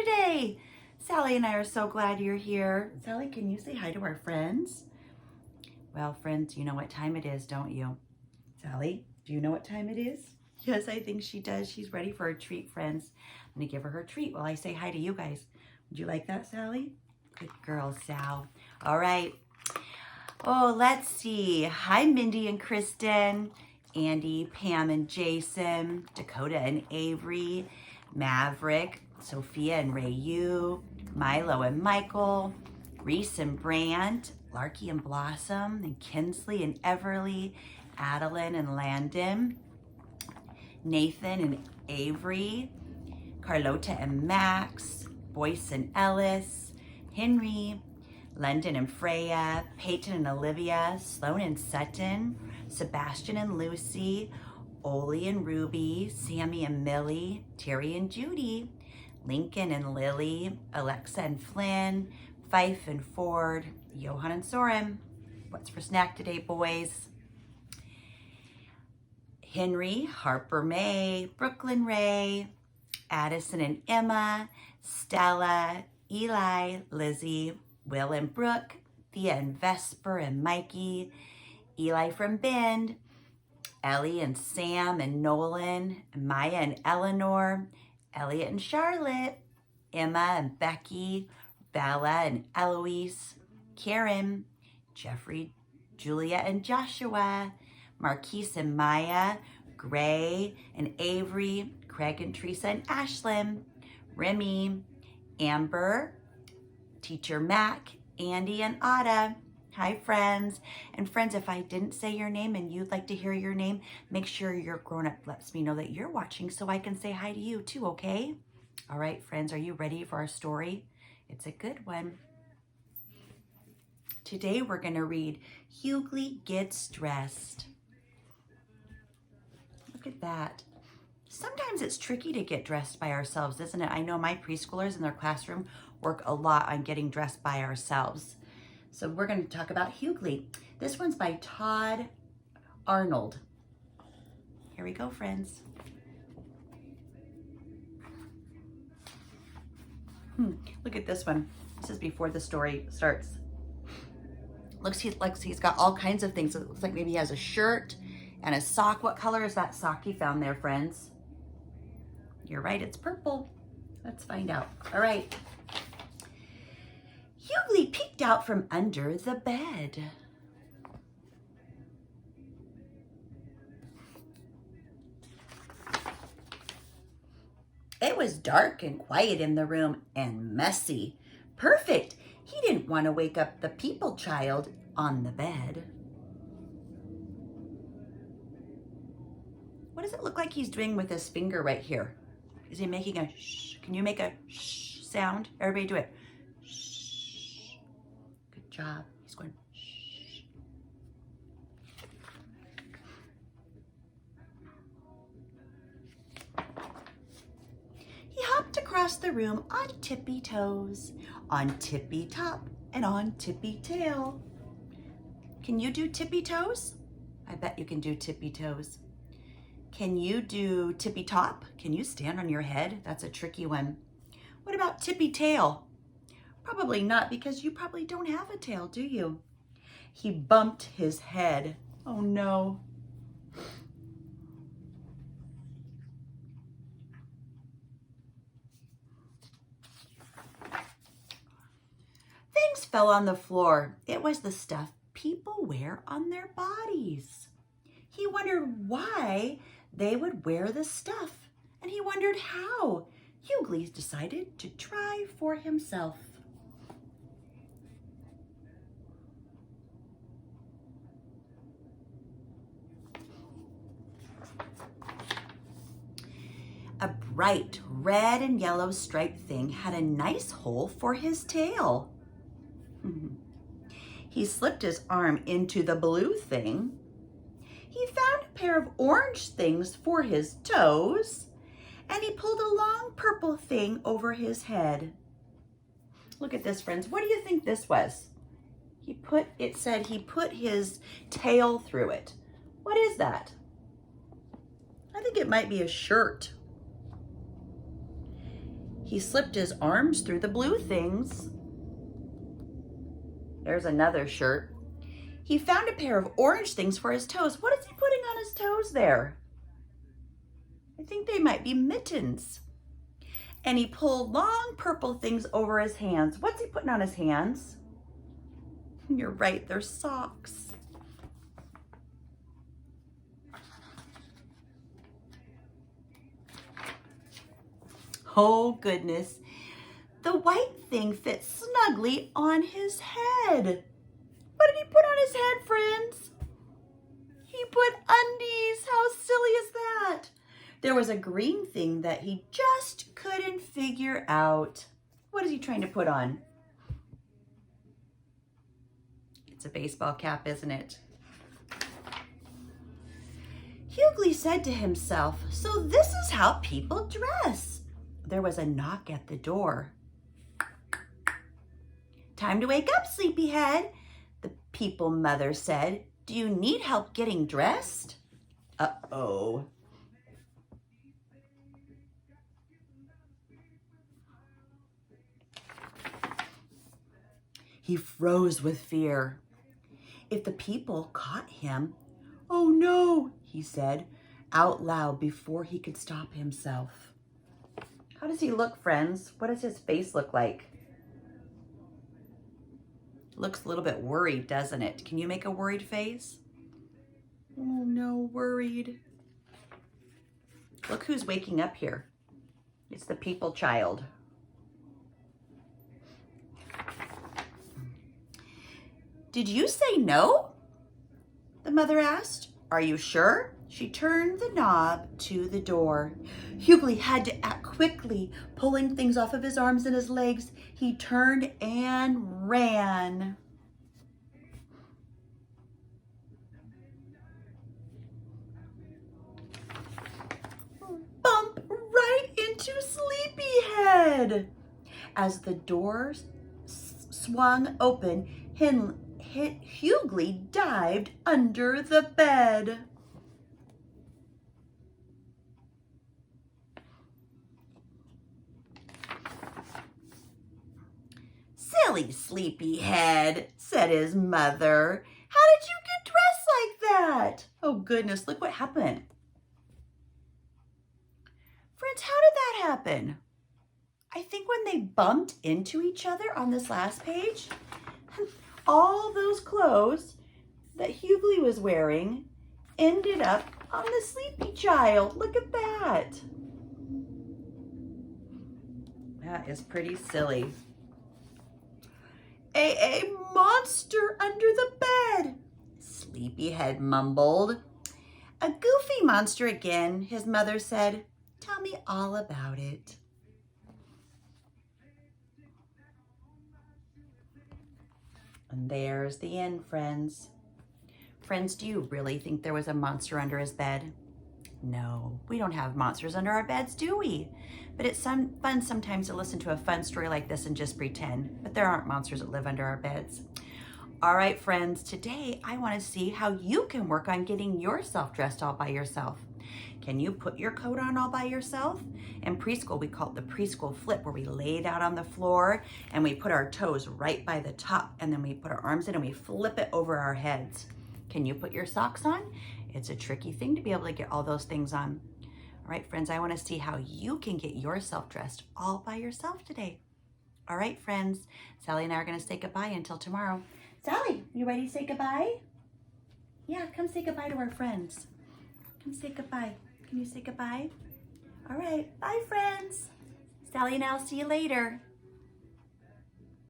today? Sally and I are so glad you're here. Sally, can you say hi to our friends? Well, friends, you know what time it is, don't you? Sally, do you know what time it is? Yes, I think she does. She's ready for a treat, friends. I'm gonna give her treat while I say hi to you guys. Would you like that, Sally? Good girl, Sal. All right. Oh, let's see. Hi, Mindy and Kristen, Andy, Pam and Jason, Dakota and Avery, Maverick, Sophia and Rayu, Milo and Michael, Reese and Brandt, Larky and Blossom, and Kinsley and Everly, Adeline and Landon, Nathan and Avery, Carlota and Max, Boyce and Ellis, Henry, London and Freya, Peyton and Olivia, Sloan and Sutton, Sebastian and Lucy, Oli and Ruby, Sammy and Millie, Terry and Judy, Lincoln and Lily, Alexa and Flynn, Fife and Ford, Johan and Soren. What's for snack today, boys? Henry, Harper May, Brooklyn Ray, Addison and Emma, Stella, Eli, Lizzie, Will and Brooke, Thea and Vesper and Mikey, Eli from Bend, Ellie and Sam and Nolan, Maya and Eleanor, Elliot and Charlotte, Emma and Becky, Bella and Eloise, Karen, Jeffrey, Julia and Joshua, Marquise and Maya, Gray and Avery, Craig and Teresa and Ashlyn, Remy, Amber, Teacher Mac, Andy and Ada. Hi, friends. And friends, if I didn't say your name and you'd like to hear your name, make sure your grown-up lets me know that you're watching so I can say hi to you too, okay? All right, friends, are you ready for our story? It's a good one. Today we're going to read Hughley Gets Dressed. Look at that. Sometimes it's tricky to get dressed by ourselves, isn't it? I know my preschoolers in their classroom work a lot on getting dressed by ourselves. So we're going to talk about Hughley. This one's by Todd Arnold. Here we go, friends. Look at this one. This is before the story starts. Looks like he's got all kinds of things. It looks like maybe he has a shirt and a sock. What color is that sock he found there, friends? You're right, it's purple. Let's find out. All right. Hughley peeked out from under the bed. It was dark and quiet in the room and messy. Perfect. He didn't want to wake up the people child on the bed. What does it look like he's doing with his finger right here? Is he making a shh? Can you make a shh sound? Everybody do it. Shh. Good job. He's going shh. He hopped across the room on tippy toes, on tippy top, and on tippy tail. Can you do tippy toes? I bet you can do tippy toes. Can you do tippy top? Can you stand on your head? That's a tricky one. What about tippy tail? Probably not, because you probably don't have a tail, do you? He bumped his head. Oh no. Things fell on the floor. It was the stuff people wear on their bodies. He wondered why they would wear the stuff, and he wondered how. Hughley decided to try for himself. A bright red and yellow striped thing had a nice hole for his tail. He slipped his arm into the blue thing. He found a pair of orange things for his toes, and he pulled a long purple thing over his head. Look at this, friends. What do you think this was? It said he put his tail through it. What is that? I think it might be a shirt. He slipped his arms through the blue things. There's another shirt. He found a pair of orange things for his toes. What is he putting on his toes there? I think they might be mittens. And he pulled long purple things over his hands. What's he putting on his hands? You're right, they're socks. Oh goodness, the white thing fits snugly on his head. What did he put on his head, friends? He put undies. How silly is that? There was a green thing that he just couldn't figure out. What is he trying to put on? It's a baseball cap, isn't it? Hughley said to himself, so this is how people dress. There was a knock at the door. Time to wake up, sleepyhead, the people mother said. Do you need help getting dressed? Uh-oh. He froze with fear. If the people caught him, oh no, he said out loud before he could stop himself. How does he look, friends? What does his face look like? Looks a little bit worried, doesn't it? Can you make a worried face? Oh no, worried. Look who's waking up here. It's the people child. Did you say no? The mother asked. Are you sure? She turned the knob to the door. Hughley had to act quickly, pulling things off of his arms and his legs. He turned and ran. Bump right into Sleepyhead. As the door swung open, Hughley dived under the bed. Silly Sleepyhead, said his mother. How did you get dressed like that? Oh goodness, look what happened. Friends, how did that happen? I think when they bumped into each other on this last page, all those clothes that Hughley was wearing ended up on the sleepy child. Look at that. That is pretty silly. A monster under the bed, Sleepyhead mumbled. A goofy monster again, his mother said. Tell me all about it. And there's the end, friends. Friends, do you really think there was a monster under his bed? No, we don't have monsters under our beds, do we? But it's fun sometimes to listen to a fun story like this and just pretend. But there aren't monsters that live under our beds. All right, friends, today I want to see how you can work on getting yourself dressed all by yourself. Can you put your coat on all by yourself? In preschool, we call it the preschool flip, where we lay it out on the floor and we put our toes right by the top, and then we put our arms in and we flip it over our heads. Can you put your socks on? It's a tricky thing to be able to get all those things on. All right, friends, I want to see how you can get yourself dressed all by yourself today. All right, friends, Sally and I are going to say goodbye until tomorrow. Sally, you ready to say goodbye? Yeah, come say goodbye to our friends. Come say goodbye. Can you say goodbye? All right, bye, friends. Sally and I'll see you later.